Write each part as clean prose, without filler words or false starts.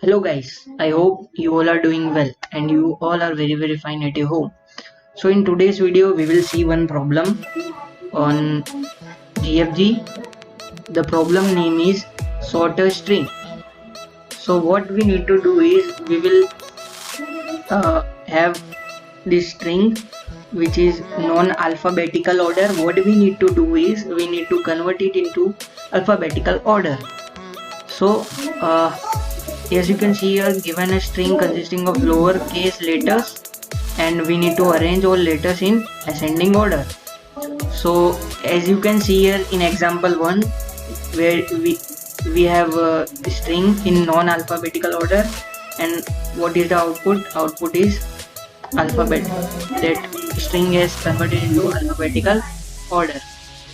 Hello guys, I hope you all are doing well and you all are very fine at your home. So in today's video we will see one problem on GFG. The problem name is sorter string. So what we need to do is we will have this string which is non-alphabetical order. What we need to do is we need to convert it into alphabetical order. So as you can see here, given a string consisting of lowercase letters and we need to arrange all letters in ascending order. So as you can see here in example 1 where we have a string in non-alphabetical order, and what is the output is alphabet. That string is converted into alphabetical order.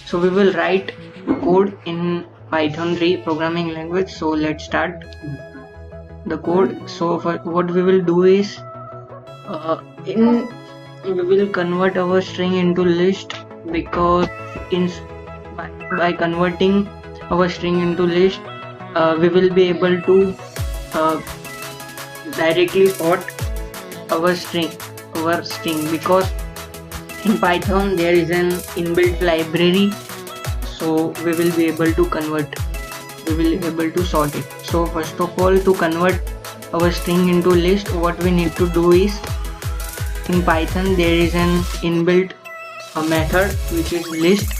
So we will write code in Python 3 programming language. So let's start the code. So for what we will do is we will convert our string into list, because by converting our string into list we will be able to directly sort our string because in Python there is an inbuilt library, so we will be able to sort it. So first of all, to convert our string into list, what we need to do is, in Python there is an inbuilt method which is list.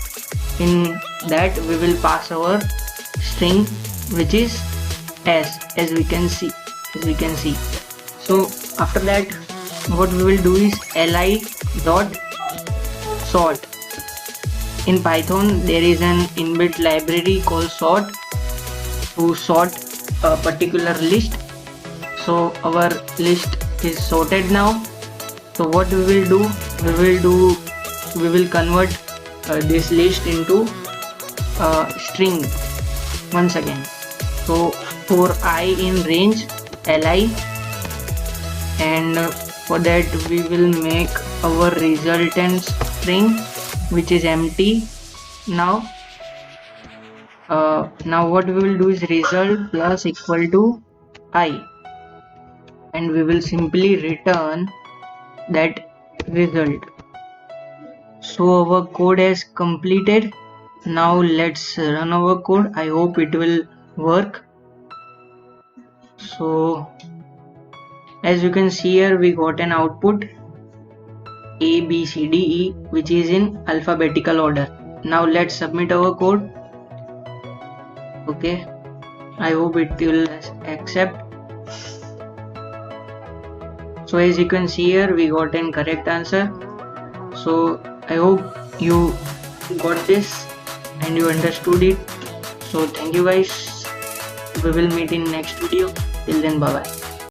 In that we will pass our string which is as we can see. So after that what we will do is li dot sort. In Python there is an inbuilt library called sort to sort a particular list. So our list is sorted now. So what we will do, we will convert this list into string once again. So for I in range li, and for that we will make our resultant string which is empty. Now what we will do is result plus equal to I, and we will simply return that result. So our code has completed. Now let's run our code. I hope it will work. So as you can see here, we got an output A, B, C, D, E, which is in alphabetical order. Now let's submit our code. Okay, I hope it will accept. So as you can see here, we got an correct answer. So I hope you got this and you understood it. So thank you guys. We will meet in next video. Till then, bye bye.